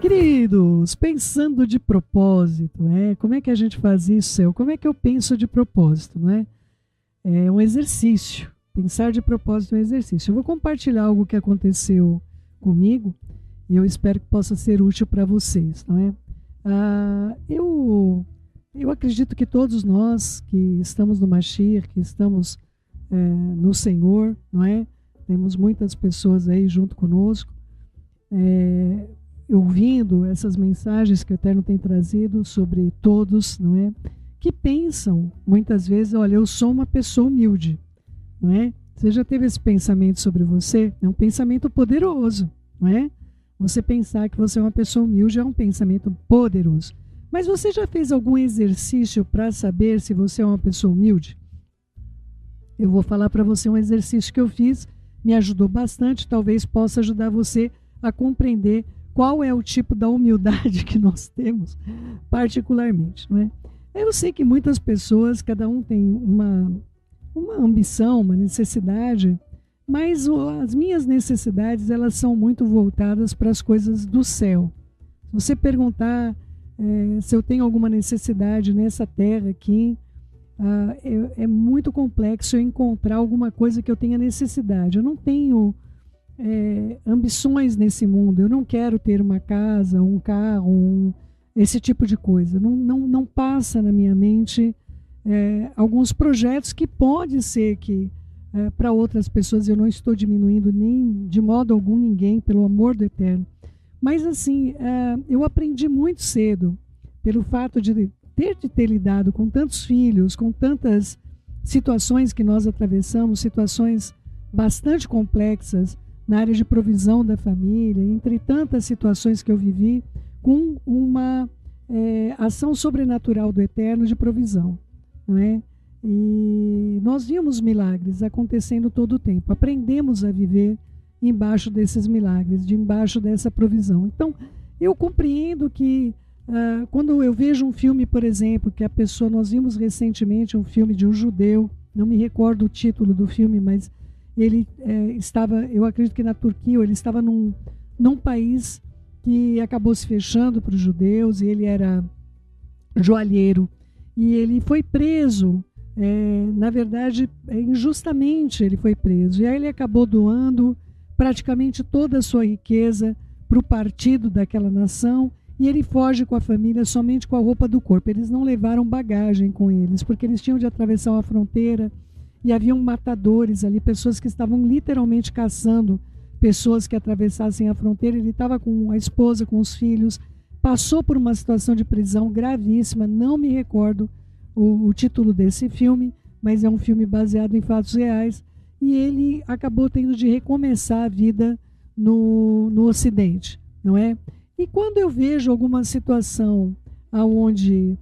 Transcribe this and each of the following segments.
Queridos, pensando de propósito, como é que a gente faz isso, Céu? Como é que eu penso de propósito, não é? É um exercício. Pensar de propósito é um exercício. Eu vou compartilhar algo que aconteceu comigo e eu espero que possa ser útil para vocês, não é? Eu acredito que todos nós que estamos no Mashiach, que estamos no Senhor, não é? Temos muitas pessoas aí junto conosco, ouvindo essas mensagens que o Eterno tem trazido sobre todos, não é? Que pensam, muitas vezes, olha, eu sou uma pessoa humilde, não é? Você já teve esse pensamento sobre você? É um pensamento poderoso, não é? Você pensar que você é uma pessoa humilde é um pensamento poderoso. Mas você já fez algum exercício para saber se você é uma pessoa humilde? Eu vou falar para você um exercício que eu fiz, me ajudou bastante, talvez possa ajudar você a compreender qual é o tipo da humildade que nós temos, particularmente, não é? Eu sei que muitas pessoas, cada um tem uma ambição, uma necessidade, mas as minhas necessidades, elas são muito voltadas para as coisas do céu. Se você perguntar se eu tenho alguma necessidade nessa terra aqui, é muito complexo eu encontrar alguma coisa que eu tenha necessidade. Eu não tenho ambições nesse mundo. Eu não quero ter uma casa, um carro, esse tipo de coisa. Não passa na minha mente alguns projetos que pode ser que para outras pessoas, eu não estou diminuindo nem de modo algum ninguém, pelo amor do Eterno. Mas assim, eu aprendi muito cedo, pelo fato de ter lidado com tantos filhos, com tantas situações que nós atravessamos, situações bastante complexas na área de provisão da família, entre tantas situações que eu vivi, com uma ação sobrenatural do Eterno de provisão, não é? E nós vimos milagres acontecendo todo o tempo, aprendemos a viver embaixo desses milagres, embaixo dessa provisão. Então, eu compreendo que quando eu vejo um filme, por exemplo, que nós vimos recentemente um filme de um judeu, não me recordo o título do filme, mas ele estava, eu acredito que na Turquia, ele estava num país que acabou se fechando para os judeus, e ele era joalheiro, e ele foi preso, na verdade, injustamente ele foi preso, e aí ele acabou doando praticamente toda a sua riqueza para o partido daquela nação, e ele foge com a família somente com a roupa do corpo. Eles não levaram bagagem com eles, porque eles tinham de atravessar uma fronteira, e haviam matadores ali, pessoas que estavam literalmente caçando pessoas que atravessassem a fronteira. Ele estava com a esposa, com os filhos, passou por uma situação de prisão gravíssima, não me recordo o título desse filme, mas é um filme baseado em fatos reais, e ele acabou tendo de recomeçar a vida no Ocidente, não é? E quando eu vejo alguma situação onde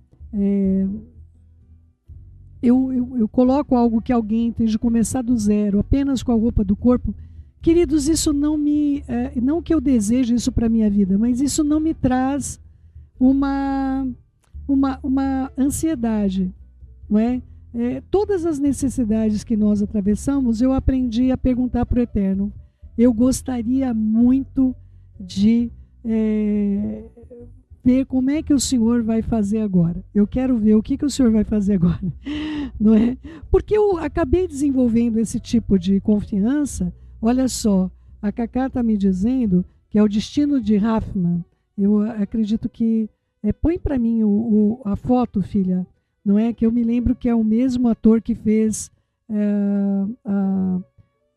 eu coloco algo que alguém tem de começar do zero, apenas com a roupa do corpo, queridos, isso não que eu deseje isso para a minha vida, mas isso não me traz uma ansiedade, não é? Todas as necessidades que nós atravessamos, eu aprendi a perguntar para o Eterno. Eu gostaria muito de ver como é que o Senhor vai fazer agora. Eu quero ver o que o Senhor vai fazer agora, não é? Porque eu acabei desenvolvendo esse tipo de confiança. Olha só, a Cacá está me dizendo que é o destino de Hoffman. Eu acredito que... põe para mim a foto, filha, não é? Que eu me lembro que é o mesmo ator que fez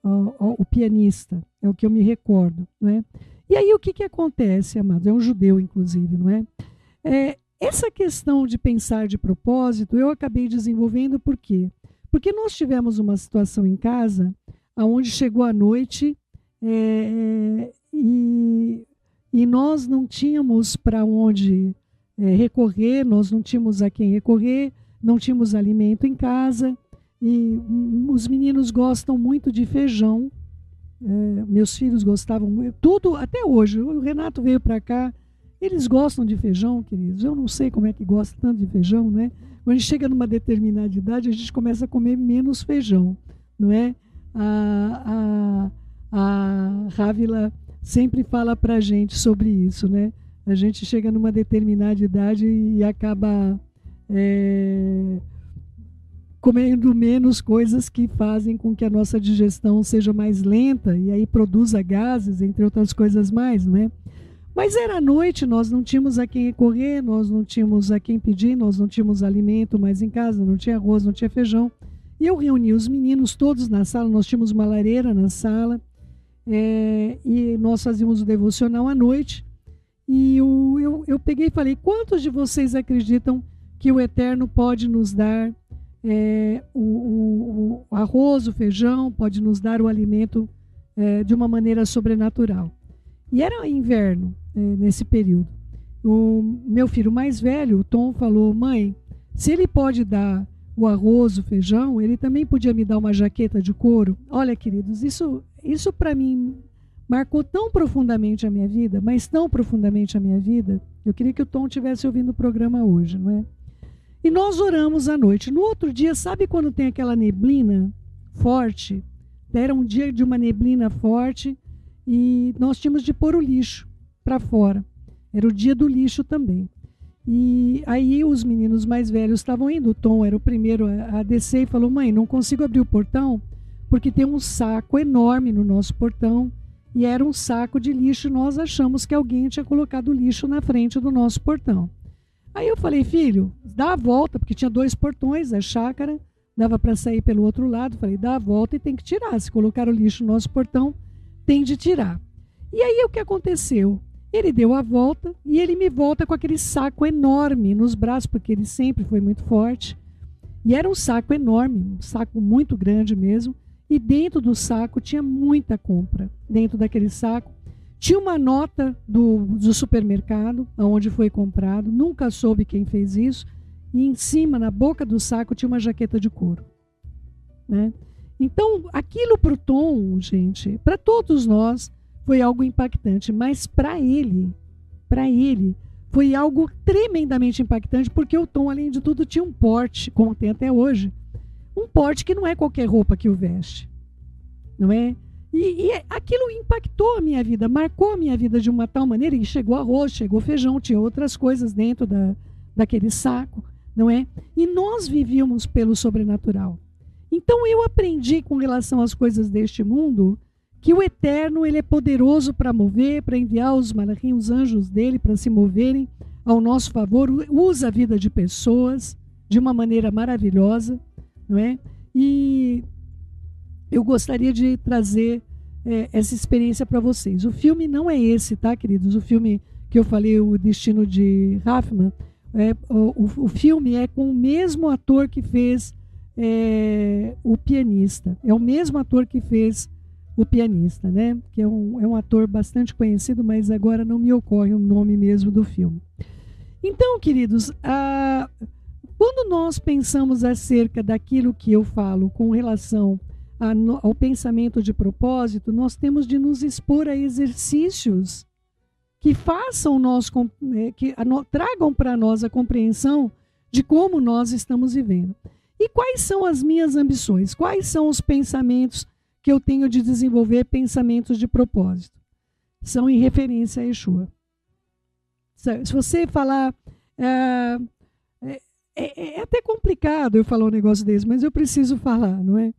o pianista, é o que eu me recordo, não é? E aí o que acontece, amados? É um judeu, inclusive, não é? Essa questão de pensar de propósito, eu acabei desenvolvendo por quê? Porque nós tivemos uma situação em casa, onde chegou a noite e nós não tínhamos para onde recorrer, nós não tínhamos a quem recorrer, não tínhamos alimento em casa, e os meninos gostam muito de feijão, meus filhos gostavam muito, tudo, até hoje, o Renato veio para cá, eles gostam de feijão, queridos, eu não sei como é que gosta tanto de feijão, né? Quando a gente chega numa determinada idade, a gente começa a comer menos feijão, não é? A Rávila sempre fala para a gente sobre isso, né? A gente chega numa determinada idade e acaba comendo menos coisas que fazem com que a nossa digestão seja mais lenta e aí produza gases, entre outras coisas mais, não é? Mas era noite, nós não tínhamos a quem recorrer, nós não tínhamos a quem pedir, nós não tínhamos alimento mais em casa, não tinha arroz, não tinha feijão. E eu reuni os meninos todos na sala, nós tínhamos uma lareira na sala, e nós fazíamos o devocional à noite. E eu peguei e falei, quantos de vocês acreditam que o Eterno pode nos dar o arroz, o feijão, pode nos dar o alimento de uma maneira sobrenatural? E era inverno nesse período. O meu filho mais velho, o Tom, falou, mãe, se ele pode dar o arroz, o feijão, ele também podia me dar uma jaqueta de couro. Olha, queridos, isso para mim marcou tão profundamente a minha vida, mas tão profundamente a minha vida, eu queria que o Tom estivesse ouvindo o programa hoje, não é? E nós oramos à noite. No outro dia, sabe quando tem aquela neblina forte? Era um dia de uma neblina forte e nós tínhamos de pôr o lixo para fora. Era o dia do lixo também. E aí os meninos mais velhos estavam indo, o Tom era o primeiro a descer e falou, mãe, não consigo abrir o portão porque tem um saco enorme no nosso portão e era um saco de lixo e nós achamos que alguém tinha colocado o lixo na frente do nosso portão. Aí eu falei, filho, dá a volta, porque tinha 2 portões, a chácara, dava para sair pelo outro lado, falei, dá a volta e tem que tirar, se colocar o lixo no nosso portão, tem de tirar. E aí o que aconteceu? Ele deu a volta e ele me volta com aquele saco enorme nos braços, porque ele sempre foi muito forte. E era um saco enorme, um saco muito grande mesmo. E dentro do saco tinha muita compra. Dentro daquele saco tinha uma nota do supermercado, onde foi comprado. Nunca soube quem fez isso. E em cima, na boca do saco, tinha uma jaqueta de couro, né? Então, aquilo para o Tom, gente, para todos nós, foi algo impactante, mas para ele, foi algo tremendamente impactante, porque o Tom, além de tudo, tinha um porte, como tem até hoje, um porte que não é qualquer roupa que o veste, não é? E aquilo impactou a minha vida, marcou a minha vida de uma tal maneira, e chegou arroz, chegou feijão, tinha outras coisas dentro daquele saco, não é? E nós vivíamos pelo sobrenatural. Então eu aprendi com relação às coisas deste mundo, que o Eterno ele é poderoso para mover, para enviar os malachim, os anjos dele, para se moverem ao nosso favor, usa a vida de pessoas de uma maneira maravilhosa, não é? E eu gostaria de trazer essa experiência para vocês. O filme não é esse, tá, queridos? O filme que eu falei, O Destino de Hoffman, o filme é com o mesmo ator que fez o pianista. É o mesmo ator que fez o pianista, né? Que é um ator bastante conhecido, mas agora não me ocorre o nome mesmo do filme. Então, queridos, quando nós pensamos acerca daquilo que eu falo com relação ao pensamento de propósito, nós temos de nos expor a exercícios que façam tragam para nós a compreensão de como nós estamos vivendo. E quais são as minhas ambições? Quais são os pensamentos que eu tenho de desenvolver, pensamentos de propósito? São em referência a Yeshua. Se você falar... É até complicado eu falar um negócio desse, mas eu preciso falar, não é?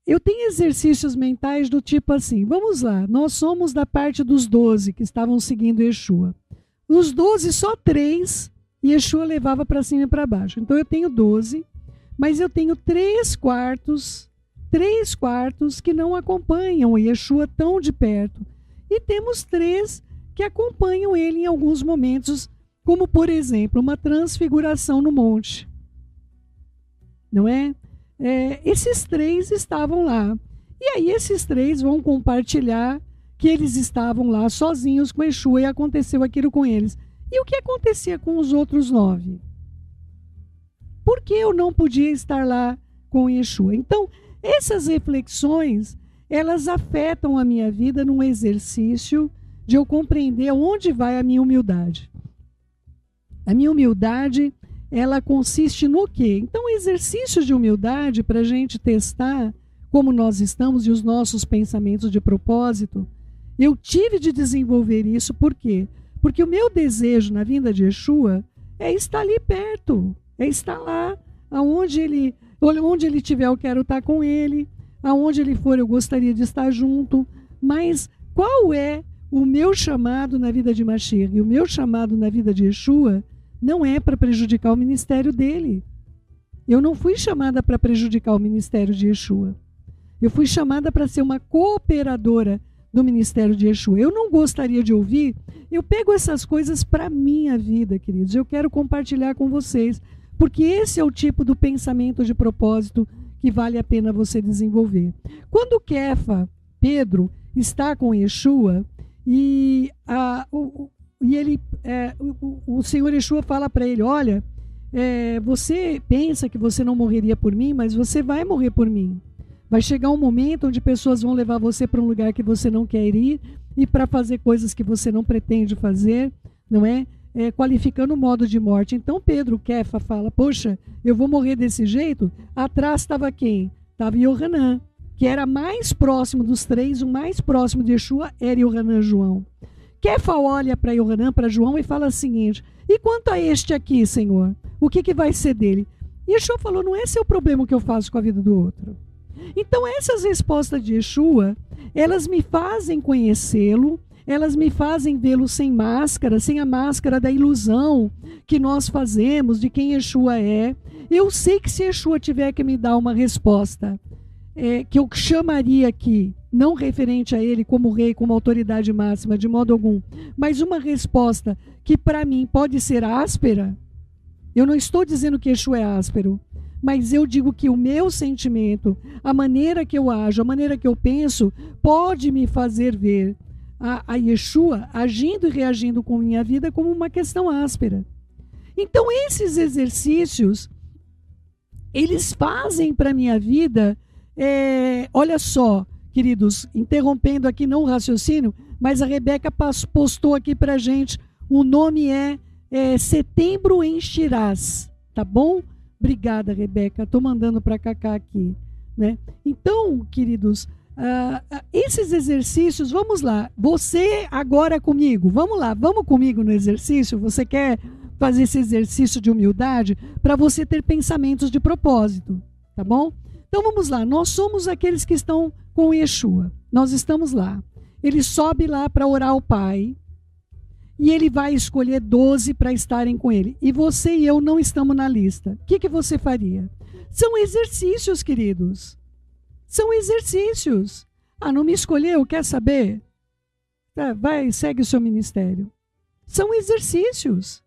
Eu tenho exercícios mentais do tipo assim, vamos lá, nós somos da parte dos 12 que estavam seguindo Yeshua. Os 12, só 3, Yeshua levava para cima e para baixo. Então eu tenho 12, mas eu tenho 3 quartos que não acompanham Yeshua tão de perto. E temos 3 que acompanham ele em alguns momentos, como, por exemplo, uma transfiguração no monte. Não é? Esses 3 estavam lá. E aí esses 3 vão compartilhar que eles estavam lá sozinhos com Yeshua e aconteceu aquilo com eles. E o que acontecia com os outros 9? Por que eu não podia estar lá com Yeshua? Então, essas reflexões, elas afetam a minha vida num exercício de eu compreender onde vai a minha humildade. A minha humildade, ela consiste no quê? Então, exercícios de humildade para a gente testar como nós estamos e os nossos pensamentos de propósito, eu tive de desenvolver isso, por quê? Porque o meu desejo na vinda de Yeshua é estar ali perto, é estar lá, onde ele estiver eu quero estar com ele, aonde ele for eu gostaria de estar junto. Mas qual é o meu chamado na vida de Mashiach? E o meu chamado na vida de Yeshua não é para prejudicar o ministério dele. Eu não fui chamada para prejudicar o ministério de Yeshua. Eu fui chamada para ser uma cooperadora do ministério de Yeshua. Eu não gostaria de ouvir, eu pego essas coisas para a minha vida, queridos. Eu quero compartilhar com vocês, porque esse é o tipo do pensamento de propósito que vale a pena você desenvolver. Quando Kefa, Pedro, está com Yeshua, o Senhor Yeshua fala para ele, olha, você pensa que você não morreria por mim, mas você vai morrer por mim. Vai chegar um momento onde pessoas vão levar você para um lugar que você não quer ir e para fazer coisas que você não pretende fazer, não é? Qualificando o modo de morte. Então Pedro, Kefa, fala, poxa, eu vou morrer desse jeito? Atrás estava quem? Estava Yohanan, que era mais próximo dos três, o mais próximo de Yeshua era Yohanan João. Kefa olha para Yohanan, para João e fala o seguinte, e quanto a este aqui, Senhor? O que vai ser dele? E Yeshua falou, não é seu problema o que eu faço com a vida do outro. Então essas respostas de Yeshua, elas me fazem conhecê-lo, elas me fazem vê-lo sem máscara, sem a máscara da ilusão que nós fazemos de quem Yeshua é. Eu sei que se Yeshua tiver que me dar uma resposta, que eu chamaria aqui, não referente a ele como rei, como autoridade máxima, de modo algum, mas uma resposta que para mim pode ser áspera, eu não estou dizendo que Yeshua é áspero, mas eu digo que o meu sentimento, a maneira que eu ajo, a maneira que eu penso, pode me fazer ver a Yeshua agindo e reagindo com minha vida como uma questão áspera. Então esses exercícios, eles fazem para a minha vida, olha só, queridos, interrompendo aqui não o raciocínio, mas a Rebeca postou aqui para a gente, o nome é Setembro em Shiraz, tá bom? Obrigada, Rebeca. Estou mandando para Cacá aqui, né? Então, queridos, esses exercícios, vamos lá. Você agora comigo, vamos lá, vamos comigo no exercício. Você quer fazer esse exercício de humildade para você ter pensamentos de propósito, tá bom? Então vamos lá. Nós somos aqueles que estão com Yeshua. Nós estamos lá. Ele sobe lá para orar ao Pai. E ele vai escolher 12 para estarem com ele. E você e eu não estamos na lista. O que você faria? São exercícios, queridos. São exercícios. Não me escolheu, quer saber? Vai, segue o seu ministério. São exercícios.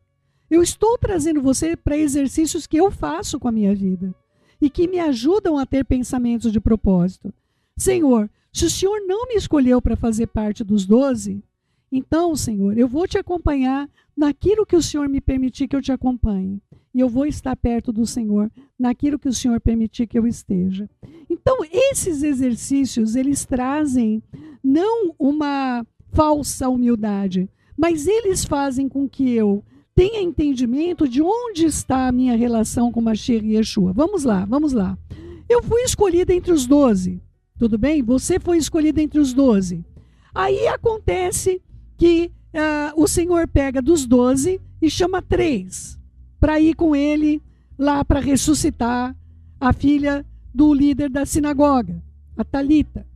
Eu estou trazendo você para exercícios que eu faço com a minha vida. E que me ajudam a ter pensamentos de propósito. Senhor, se o Senhor não me escolheu para fazer parte dos 12... Então, Senhor, eu vou te acompanhar naquilo que o Senhor me permitir que eu te acompanhe. E eu vou estar perto do Senhor naquilo que o Senhor permitir que eu esteja. Então, esses exercícios, eles trazem não uma falsa humildade, mas eles fazem com que eu tenha entendimento de onde está a minha relação com Mashiach e Yeshua. Vamos lá, vamos lá. Eu fui escolhida entre os 12, tudo bem? Você foi escolhida entre os 12. Aí acontece que o Senhor pega dos 12 e chama 3 para ir com ele lá para ressuscitar a filha do líder da sinagoga, a Talita,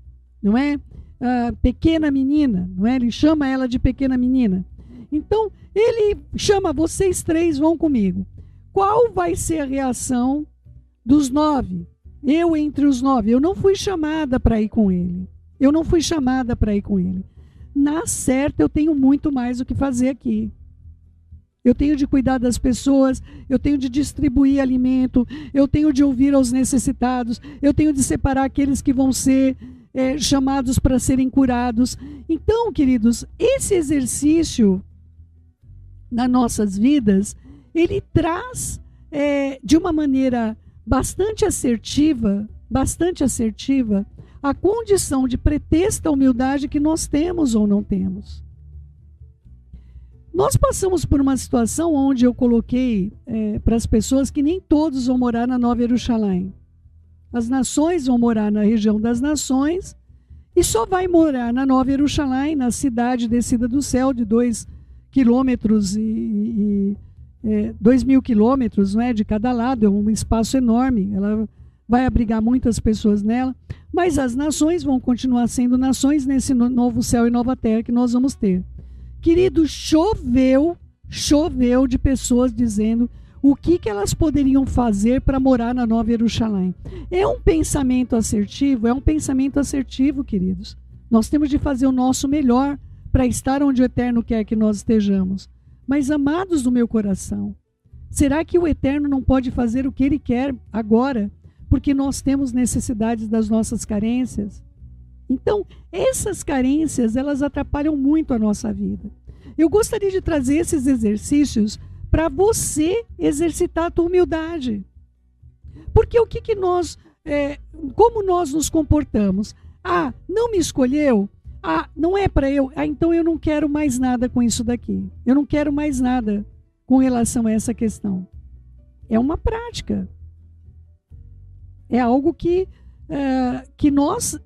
não é? A pequena menina, não é? Ele chama ela de pequena menina. Então, ele chama, vocês 3 vão comigo. Qual vai ser a reação dos 9? Eu entre os 9. Eu não fui chamada para ir com ele. Eu não fui chamada para ir com ele. Na certa, eu tenho muito mais o que fazer aqui. Eu tenho de cuidar das pessoas, eu tenho de distribuir alimento, eu tenho de ouvir aos necessitados, eu tenho de separar aqueles que vão ser chamados para serem curados. Então, queridos, esse exercício nas nossas vidas, ele traz de uma maneira bastante assertiva, a condição de pretexta humildade que nós temos ou não temos. Nós passamos por uma situação onde eu coloquei para as pessoas que nem todos vão morar na Nova Jerusalém. As nações vão morar na região das nações e só vai morar na Nova Jerusalém, na cidade descida do céu de 2,5 quilômetros 2.000 quilômetros, não é, de cada lado, é um espaço enorme, ela vai abrigar muitas pessoas nela, mas as nações vão continuar sendo nações nesse novo céu e nova terra que nós vamos ter. Querido, choveu de pessoas dizendo o que elas poderiam fazer para morar na Nova Jerusalém. É um pensamento assertivo, queridos. Nós temos de fazer o nosso melhor para estar onde o Eterno quer que nós estejamos. Mas, amados do meu coração, será que o Eterno não pode fazer o que Ele quer agora? Porque nós temos necessidades das nossas carências. Então, essas carências, elas atrapalham muito a nossa vida. Eu gostaria de trazer esses exercícios para você exercitar a tua humildade. Porque o que nós, como nós nos comportamos? Ah, não me escolheu? Ah, não é para eu? Ah, então eu não quero mais nada com isso daqui. Eu não quero mais nada com relação a essa questão. É uma prática. É algo que nós,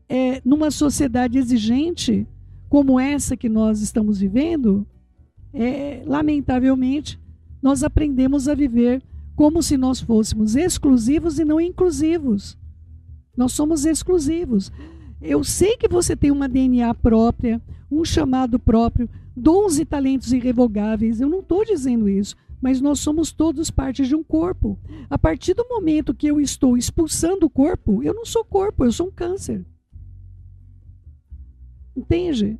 numa sociedade exigente como essa que nós estamos vivendo, lamentavelmente, nós aprendemos a viver como se nós fôssemos exclusivos e não inclusivos. Nós somos exclusivos. Eu sei que você tem uma DNA própria, um chamado próprio, dons e talentos irrevogáveis. Eu não estou dizendo isso, mas nós somos todos parte de um corpo. A partir do momento que eu estou expulsando o corpo, eu não sou corpo, eu sou um câncer. Entende?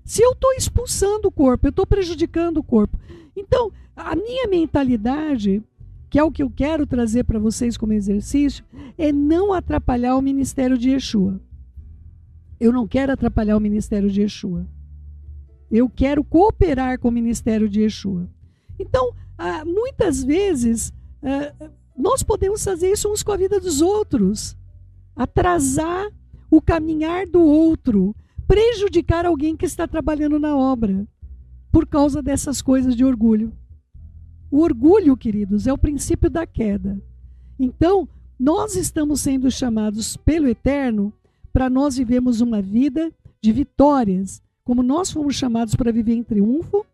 Se eu estou expulsando o corpo, eu estou prejudicando o corpo. Então, a minha mentalidade, que é o que eu quero trazer para vocês como exercício, é não atrapalhar o ministério de Yeshua. Eu não quero atrapalhar o ministério de Yeshua. Eu quero cooperar com o ministério de Yeshua. Então, muitas vezes, nós podemos fazer isso uns com a vida dos outros. Atrasar o caminhar do outro. Prejudicar alguém que está trabalhando na obra. Por causa dessas coisas de orgulho. O orgulho, queridos, é o princípio da queda. Então, nós estamos sendo chamados pelo Eterno para nós vivermos uma vida de vitórias, como nós fomos chamados para viver em triunfo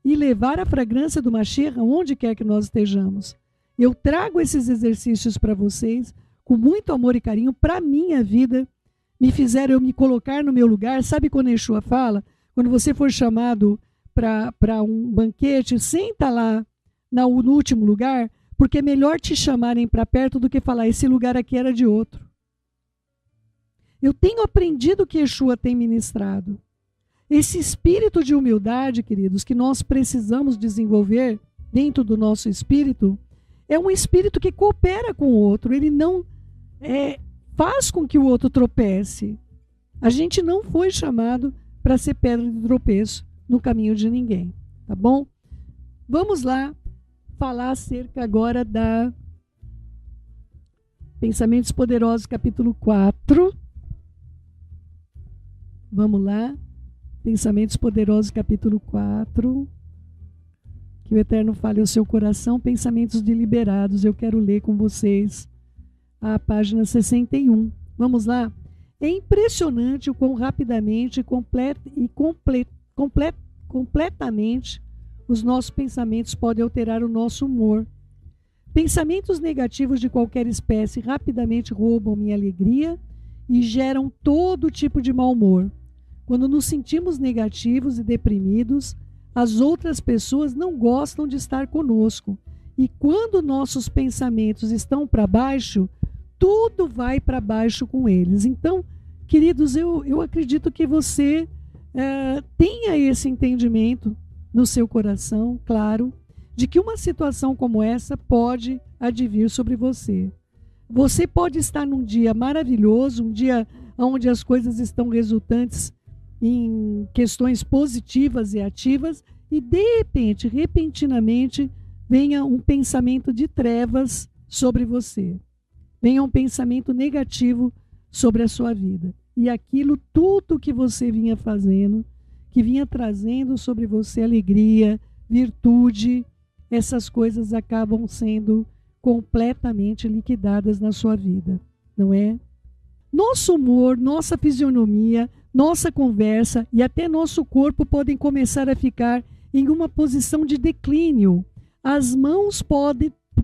e levar a fragrância do Mashiach onde quer que nós estejamos. Eu trago esses exercícios para vocês com muito amor e carinho para a minha vida, me fizeram eu me colocar no meu lugar. Sabe quando Yeshua fala? Quando você for chamado para um banquete, senta lá no último lugar, porque é melhor te chamarem para perto do que falar, esse lugar aqui era de outro. Eu tenho aprendido o que Yeshua tem ministrado. Esse espírito de humildade, queridos, que nós precisamos desenvolver dentro do nosso espírito, é um espírito que coopera com o outro. Ele não faz com que o outro tropece. A gente não foi chamado para ser pedra de tropeço no caminho de ninguém. Tá bom? Vamos lá falar acerca agora da Pensamentos Poderosos, capítulo 4. Vamos lá. Pensamentos Poderosos, capítulo 4. Que o Eterno fale ao seu coração. Pensamentos deliberados. Eu quero ler com vocês a página 61. Vamos lá? É impressionante o quão rapidamente e completamente os nossos pensamentos podem alterar o nosso humor. Pensamentos negativos de qualquer espécie rapidamente roubam minha alegria e geram todo tipo de mau humor. Quando nos sentimos negativos e deprimidos, as outras pessoas não gostam de estar conosco. E quando nossos pensamentos estão para baixo, tudo vai para baixo com eles. Então, queridos, eu acredito que você tenha esse entendimento no seu coração, claro, de que uma situação como essa pode advir sobre você. Você pode estar num dia maravilhoso, um dia onde as coisas estão resultantes em questões positivas e ativas, e de repente, repentinamente, venha um pensamento de trevas sobre você. Venha um pensamento negativo sobre a sua vida. E aquilo tudo que você vinha fazendo, que vinha trazendo sobre você alegria, virtude, essas coisas acabam sendo completamente liquidadas na sua vida, não é? Nosso humor, nossa fisionomia, nossa conversa e até nosso corpo podem começar a ficar em uma posição de declínio. As mãos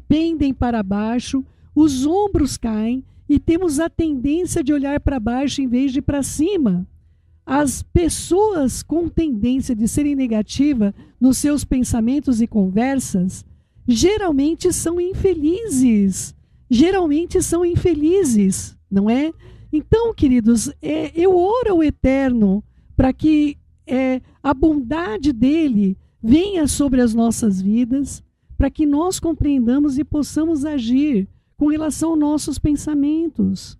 pendem para baixo, os ombros caem e temos a tendência de olhar para baixo em vez de para cima. As pessoas com tendência de serem negativas nos seus pensamentos e conversas, geralmente são infelizes. Geralmente são infelizes, não é? Então, queridos, eu oro ao Eterno para que a bondade dele venha sobre as nossas vidas, para que nós compreendamos e possamos agir com relação aos nossos pensamentos.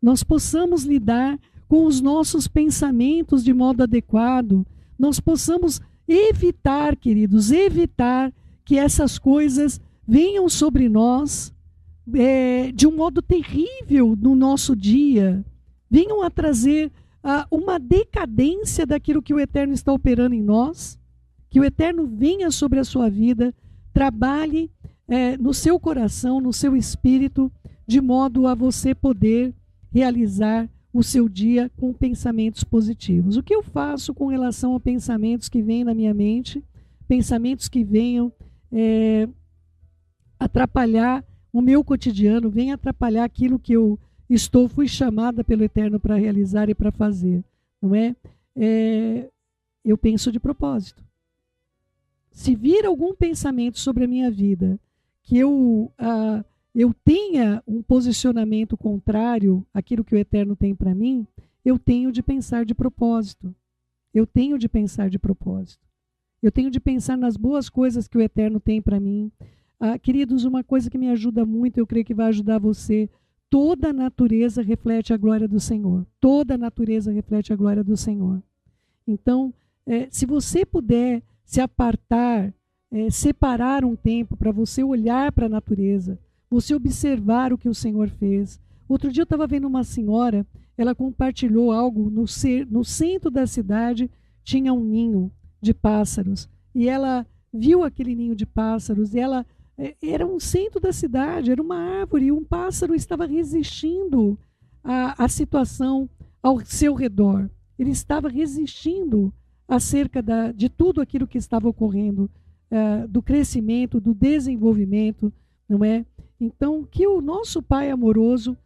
Nós possamos lidar com os nossos pensamentos de modo adequado. Nós possamos evitar, queridos, evitar que essas coisas venham sobre nós de um modo terrível no nosso dia. Venham a trazer uma decadência daquilo que o Eterno está operando em nós. Que o Eterno venha sobre a sua vida, trabalhe no seu coração, no seu espírito, de modo a você poder realizar o seu dia com pensamentos positivos. O que eu faço com relação a pensamentos que vêm na minha mente, pensamentos que venham atrapalhar o meu cotidiano, venham atrapalhar aquilo que eu fui chamada pelo Eterno para realizar e para fazer, não é? Eu penso de propósito. Se vir algum pensamento sobre a minha vida que eu tenha um posicionamento contrário àquilo que o Eterno tem para mim, eu tenho de pensar de propósito. Eu tenho de pensar de propósito. Eu tenho de pensar nas boas coisas que o Eterno tem para mim. Queridos, uma coisa que me ajuda muito, eu creio que vai ajudar você, toda a natureza reflete a glória do Senhor. Toda a natureza reflete a glória do Senhor. Então, se você puder se apartar, separar um tempo para você olhar para a natureza, você observar o que o Senhor fez. Outro dia eu estava vendo uma senhora, ela compartilhou algo, no centro da cidade tinha um ninho de pássaros, e ela viu aquele ninho de pássaros, e ela era um centro da cidade, era uma árvore, e um pássaro estava resistindo à situação ao seu redor. Ele estava resistindo acerca de tudo aquilo que estava ocorrendo, do crescimento, do desenvolvimento, não é? Então, que o nosso Pai amoroso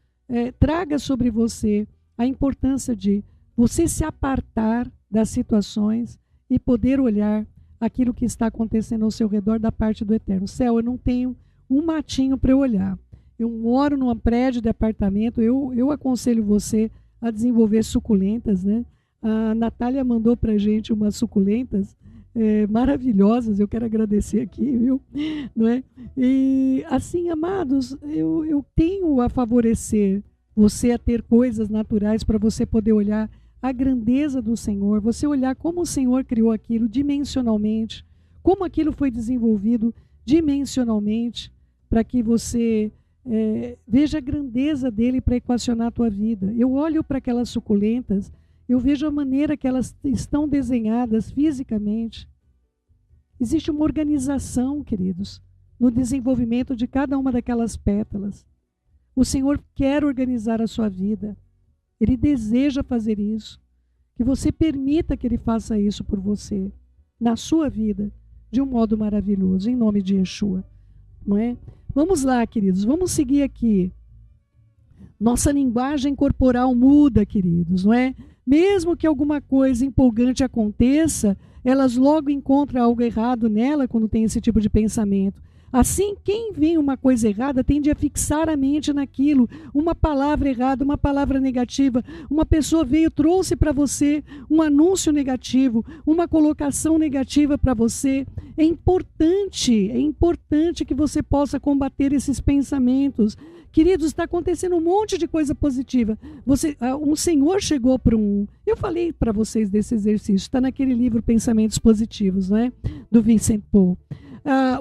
traga sobre você a importância de você se apartar das situações e poder olhar aquilo que está acontecendo ao seu redor da parte do Eterno. Céu, eu não tenho um matinho para eu olhar. Eu moro num prédio de apartamento, eu aconselho você a desenvolver suculentas, né? A Natália mandou para a gente umas suculentas maravilhosas, eu quero agradecer aqui, viu? Não é? E assim, amados, eu tenho a favorecer você a ter coisas naturais para você poder olhar a grandeza do Senhor, você olhar como o Senhor criou aquilo dimensionalmente, como aquilo foi desenvolvido dimensionalmente, para que você veja a grandeza dele para equacionar a tua vida. Eu olho para aquelas suculentas, eu vejo a maneira que elas estão desenhadas fisicamente. Existe uma organização, queridos, no desenvolvimento de cada uma daquelas pétalas. O Senhor quer organizar a sua vida. Ele deseja fazer isso. Que você permita que Ele faça isso por você, na sua vida, de um modo maravilhoso, em nome de Yeshua. Não é? Vamos lá, queridos, vamos seguir aqui. Nossa linguagem corporal muda, queridos, não é? Mesmo que alguma coisa empolgante aconteça, elas logo encontram algo errado nela quando tem esse tipo de pensamento. Assim, quem vê uma coisa errada tende a fixar a mente naquilo, uma palavra errada, uma palavra negativa. Uma pessoa veio, trouxe para você um anúncio negativo, uma colocação negativa para você. É importante que você possa combater esses pensamentos. Queridos, está acontecendo um monte de coisa positiva. Um senhor chegou para eu falei para vocês desse exercício, está naquele livro Pensamentos Positivos, não é? Do Vincent Paul.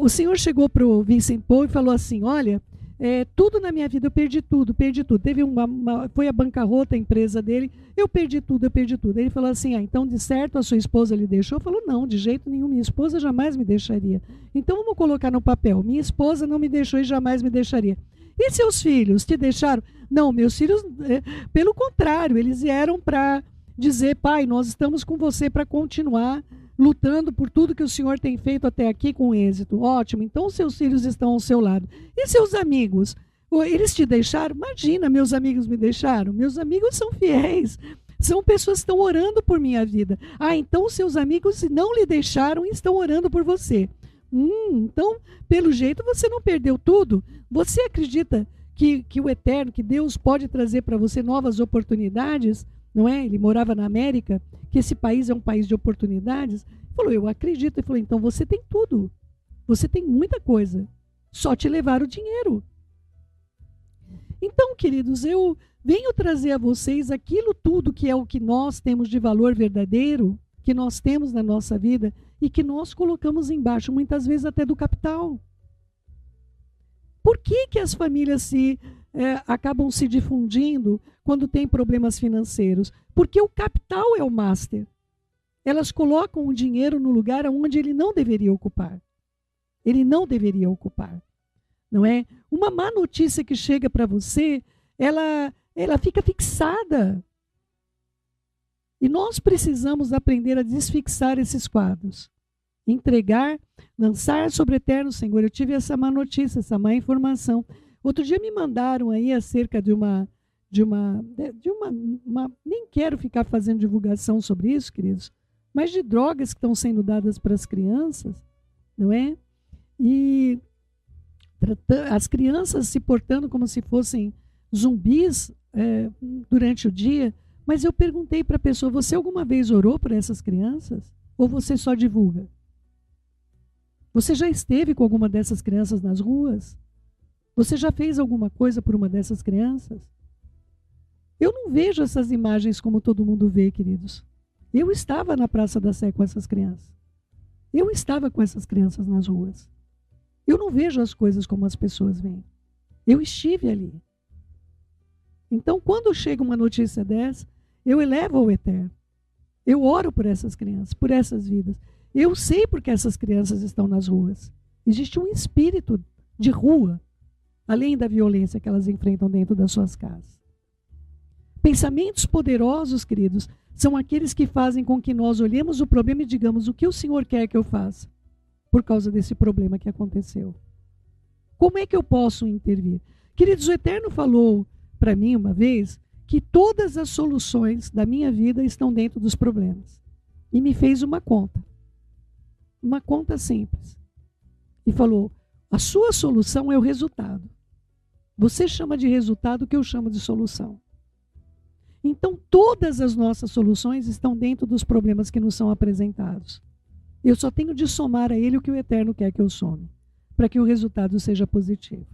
O senhor chegou para o Vincent Paul e falou assim, olha, tudo na minha vida eu perdi tudo. Teve foi a bancarrota a empresa dele, eu perdi tudo. Ele falou assim, então de certo a sua esposa lhe deixou? Falou, não, de jeito nenhum, minha esposa jamais me deixaria. Então vamos colocar no papel, minha esposa não me deixou e jamais me deixaria. E seus filhos te deixaram? Não, meus filhos, pelo contrário, eles vieram para dizer, pai, nós estamos com você para continuar lutando por tudo que o Senhor tem feito até aqui com êxito. Ótimo, então seus filhos estão ao seu lado. E seus amigos? Eles te deixaram? Imagina, meus amigos me deixaram. Meus amigos são fiéis. São pessoas que estão orando por minha vida. Ah, então seus amigos não lhe deixaram e estão orando por você. Então, pelo jeito, você não perdeu tudo. Você acredita que o Eterno, que Deus pode trazer para você novas oportunidades? Não é? Ele morava na América, que esse país é um país de oportunidades. Ele falou, eu acredito. Ele falou, então você tem tudo. Você tem muita coisa. Só te levar o dinheiro. Então, queridos, eu venho trazer a vocês aquilo tudo que é o que nós temos de valor verdadeiro, que nós temos na nossa vida e que nós colocamos embaixo, muitas vezes até do capital. Por que as famílias acabam se difundindo quando tem problemas financeiros? Porque o capital é o master. Elas colocam o dinheiro no lugar onde ele não deveria ocupar. Ele não deveria ocupar. Não é? Uma má notícia que chega para você, ela fica fixada. E nós precisamos aprender a desfixar esses quadros. Entregar, lançar sobre o Eterno Senhor. Eu tive essa má notícia, essa má informação. Outro dia me mandaram aí acerca de uma nem quero ficar fazendo divulgação sobre isso, queridos, mas de drogas que estão sendo dadas para as crianças, não é? E as crianças se portando como se fossem zumbis durante o dia. Mas eu perguntei para a pessoa, você alguma vez orou por essas crianças? Ou você só divulga? Você já esteve com alguma dessas crianças nas ruas? Você já fez alguma coisa por uma dessas crianças? Eu não vejo essas imagens como todo mundo vê, queridos. Eu estava na Praça da Sé com essas crianças. Eu estava com essas crianças nas ruas. Eu não vejo as coisas como as pessoas veem. Eu estive ali. Então, quando chega uma notícia dessa, eu elevo ao Eterno. Eu oro por essas crianças, por essas vidas. Eu sei porque essas crianças estão nas ruas. Existe um espírito de rua, além da violência que elas enfrentam dentro das suas casas. Pensamentos poderosos, queridos, são aqueles que fazem com que nós olhemos o problema e digamos, o que o Senhor quer que eu faça por causa desse problema que aconteceu? Como é que eu posso intervir? Queridos, o Eterno falou para mim uma vez que todas as soluções da minha vida estão dentro dos problemas. E me fez uma conta simples. E falou, a sua solução é o resultado. Você chama de resultado o que eu chamo de solução. Então, todas as nossas soluções estão dentro dos problemas que nos são apresentados. Eu só tenho de somar a ele o que o Eterno quer que eu some, para que o resultado seja positivo.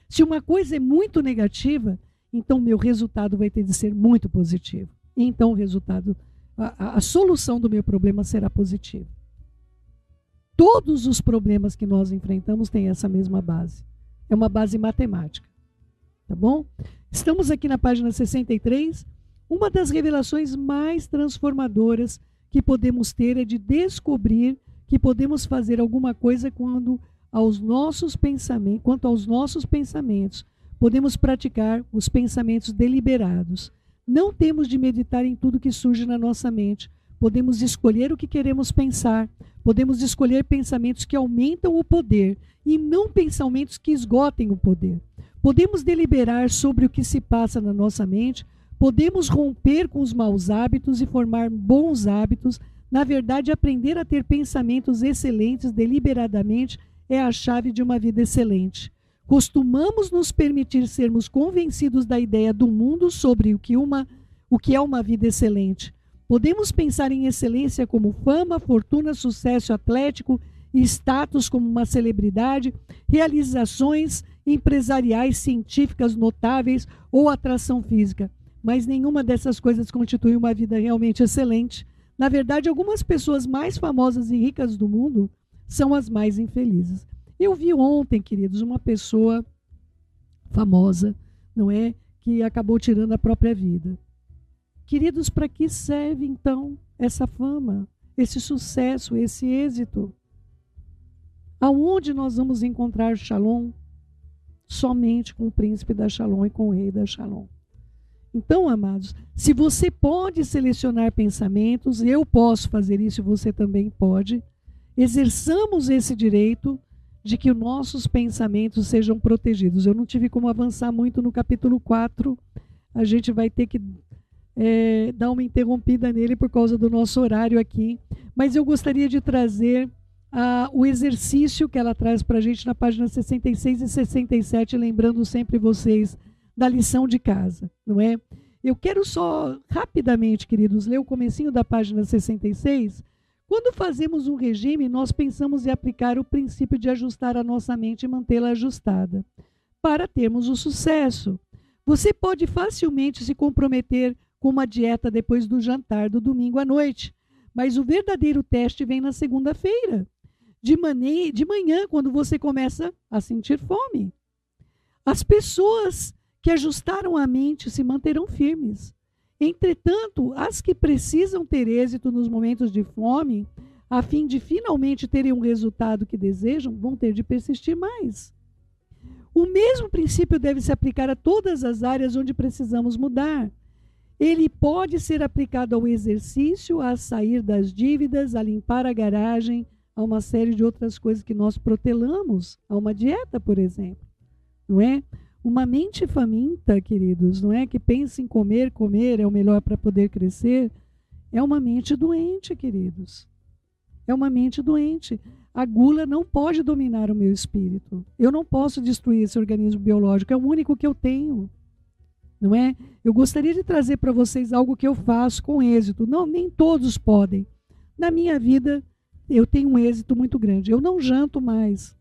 Se uma coisa é muito negativa, então meu resultado vai ter de ser muito positivo. E então o resultado, a solução do meu problema será positiva. Todos os problemas que nós enfrentamos têm essa mesma base. É uma base matemática. Tá bom? Estamos aqui na página 63. Uma das revelações mais transformadoras que podemos ter é de descobrir que podemos fazer alguma coisa quanto aos nossos pensamentos. Podemos praticar os pensamentos deliberados. Não temos de meditar em tudo que surge na nossa mente. Podemos escolher o que queremos pensar. Podemos escolher pensamentos que aumentam o poder e não pensamentos que esgotem o poder. Podemos deliberar sobre o que se passa na nossa mente. Podemos romper com os maus hábitos e formar bons hábitos. Na verdade, aprender a ter pensamentos excelentes deliberadamente é a chave de uma vida excelente. Costumamos nos permitir sermos convencidos da ideia do mundo sobre o que é uma vida excelente. Podemos pensar em excelência como fama, fortuna, sucesso atlético e status como uma celebridade, realizações empresariais, científicas notáveis ou atração física. Mas nenhuma dessas coisas constitui uma vida realmente excelente. Na verdade, algumas pessoas mais famosas e ricas do mundo são as mais infelizes. Eu vi ontem, queridos, uma pessoa famosa, não é, que acabou tirando a própria vida. Queridos, para que serve então essa fama, esse sucesso, esse êxito? Aonde nós vamos encontrar Shalom? Somente com o príncipe da Shalom e com o rei da Shalom. Então, amados, se você pode selecionar pensamentos, eu posso fazer isso e você também pode, exerçamos esse direito de que os nossos pensamentos sejam protegidos. Eu não tive como avançar muito no capítulo 4, a gente vai ter que dar uma interrompida nele por causa do nosso horário aqui, mas eu gostaria de trazer o exercício que ela traz para a gente na página 66 e 67, lembrando sempre vocês da lição de casa, não é? Eu quero só, rapidamente, queridos, ler o comecinho da página 66. Quando fazemos um regime, nós pensamos em aplicar o princípio de ajustar a nossa mente e mantê-la ajustada, para termos o sucesso. Você pode facilmente se comprometer com uma dieta depois do jantar do domingo à noite, mas o verdadeiro teste vem na segunda-feira, de manhã, quando você começa a sentir fome. As pessoas que ajustaram a mente se manterão firmes. Entretanto, as que precisam ter êxito nos momentos de fome, a fim de finalmente terem um resultado que desejam, vão ter de persistir mais. O mesmo princípio deve se aplicar a todas as áreas onde precisamos mudar. Ele pode ser aplicado ao exercício, a sair das dívidas, a limpar a garagem, a uma série de outras coisas que nós protelamos, a uma dieta, por exemplo. Não é? Uma mente faminta, queridos, não é que pensa em comer é o melhor para poder crescer, é uma mente doente, queridos. É uma mente doente. A gula não pode dominar o meu espírito. Eu não posso destruir esse organismo biológico, é o único que eu tenho. Não é? Eu gostaria de trazer para vocês algo que eu faço com êxito. Não, nem todos podem. Na minha vida, eu tenho um êxito muito grande. Eu não janto mais.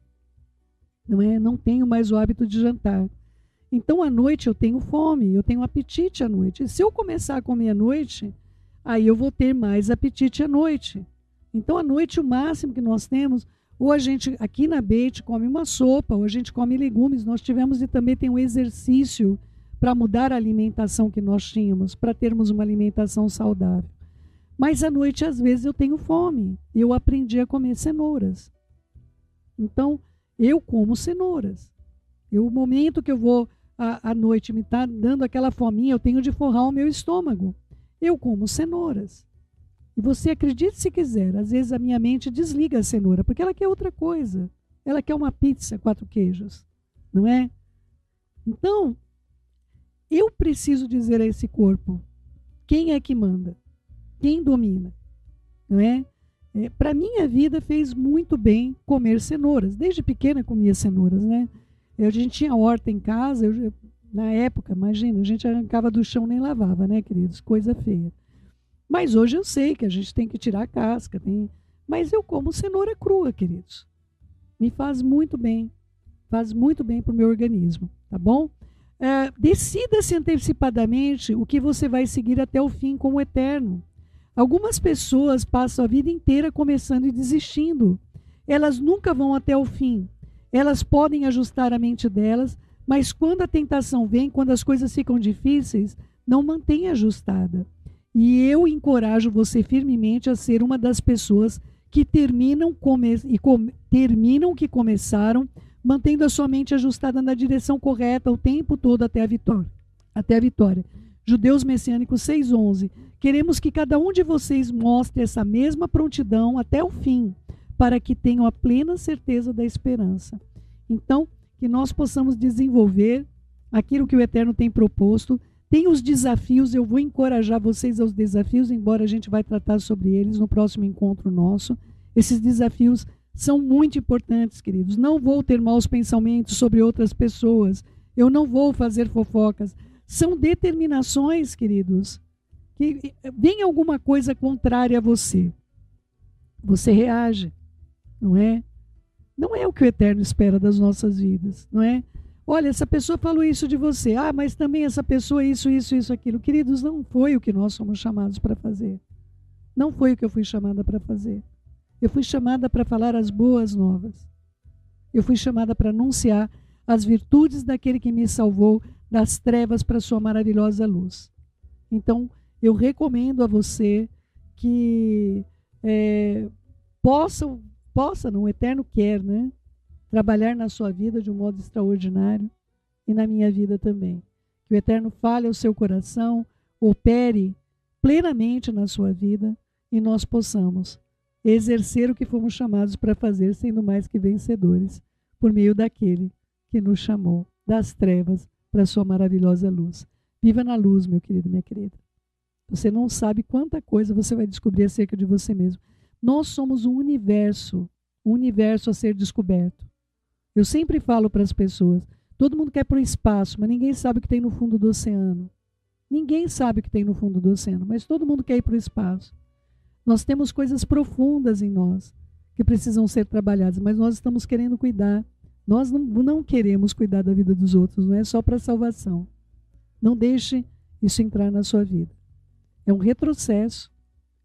Não é? Não tenho mais o hábito de jantar. Então, à noite eu tenho fome, eu tenho apetite à noite. E se eu começar a comer à noite, aí eu vou ter mais apetite à noite. Então, à noite, o máximo que nós temos, ou a gente, aqui na Beit, come uma sopa, ou a gente come legumes. Nós tivemos e também tem um exercício para mudar a alimentação que nós tínhamos, para termos uma alimentação saudável. Mas à noite, às vezes, eu tenho fome. Eu aprendi a comer cenouras. Então, eu como cenouras. O momento que eu vou à noite me está dando aquela fominha, eu tenho de forrar o meu estômago. Eu como cenouras. E você acredite se quiser, às vezes a minha mente desliga a cenoura, porque ela quer outra coisa. Ela quer uma pizza, 4 queijos. Não é? Então, eu preciso dizer a esse corpo, quem é que manda? Quem domina? Não é? Para minha vida fez muito bem comer cenouras. Desde pequena comia cenouras, né? A gente tinha horta em casa, na época, imagina, a gente arrancava do chão nem lavava, né, queridos? Coisa feia. Mas hoje eu sei que a gente tem que tirar a casca, mas eu como cenoura crua, queridos. Me faz muito bem para o meu organismo, tá bom? Decida-se antecipadamente o que você vai seguir até o fim com o eterno. Algumas pessoas passam a vida inteira começando e desistindo. Elas nunca vão até o fim. Elas podem ajustar a mente delas, mas quando a tentação vem, quando as coisas ficam difíceis, não mantém ajustada. E eu encorajo você firmemente a ser uma das pessoas que terminam o que começaram, mantendo a sua mente ajustada na direção correta o tempo todo até a vitória. Judeus Messiânicos 6:11. Queremos que cada um de vocês mostre essa mesma prontidão até o fim, para que tenham a plena certeza da esperança. Então, que nós possamos desenvolver aquilo que o Eterno tem proposto. Tem os desafios, eu vou encorajar vocês aos desafios, embora a gente vai tratar sobre eles no próximo encontro nosso. Esses desafios são muito importantes, queridos. Não vou ter maus pensamentos sobre outras pessoas. Eu não vou fazer fofocas. São determinações, queridos, que vem alguma coisa contrária a você. Você reage. Não é? Não é o que o Eterno espera das nossas vidas, não é? Olha, essa pessoa falou isso de você. Mas também essa pessoa isso, aquilo. Queridos, não foi o que nós somos chamados para fazer. Não foi o que eu fui chamada para fazer. Eu fui chamada para falar as boas novas. Eu fui chamada para anunciar as virtudes daquele que me salvou das trevas para a sua maravilhosa luz. Então, eu recomendo a você que possa, o Eterno quer, né? Trabalhar na sua vida de um modo extraordinário e na minha vida também. Que o Eterno fale ao seu coração, opere plenamente na sua vida e nós possamos exercer o que fomos chamados para fazer, sendo mais que vencedores, por meio daquele que nos chamou das trevas para a sua maravilhosa luz. Viva na luz, meu querido, minha querida. Você não sabe quanta coisa você vai descobrir acerca de você mesmo. Nós somos um universo a ser descoberto. Eu sempre falo para as pessoas, todo mundo quer ir para o espaço, mas ninguém sabe o que tem no fundo do oceano. Ninguém sabe o que tem no fundo do oceano, mas todo mundo quer ir para o espaço. Nós temos coisas profundas em nós que precisam ser trabalhadas, mas nós estamos querendo cuidar. Nós não queremos cuidar da vida dos outros, não é só para salvação. Não deixe isso entrar na sua vida. É um retrocesso,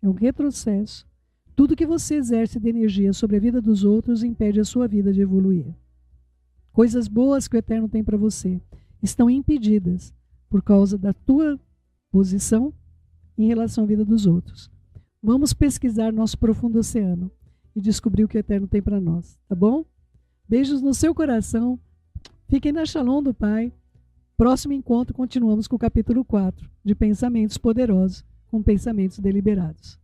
é um retrocesso. Tudo que você exerce de energia sobre a vida dos outros impede a sua vida de evoluir. Coisas boas que o Eterno tem para você estão impedidas por causa da tua posição em relação à vida dos outros. Vamos pesquisar nosso profundo oceano e descobrir o que o Eterno tem para nós, tá bom? Beijos no seu coração. Fiquem na Shalom do Pai. Próximo encontro continuamos com o capítulo 4 de Pensamentos Poderosos com Pensamentos Deliberados.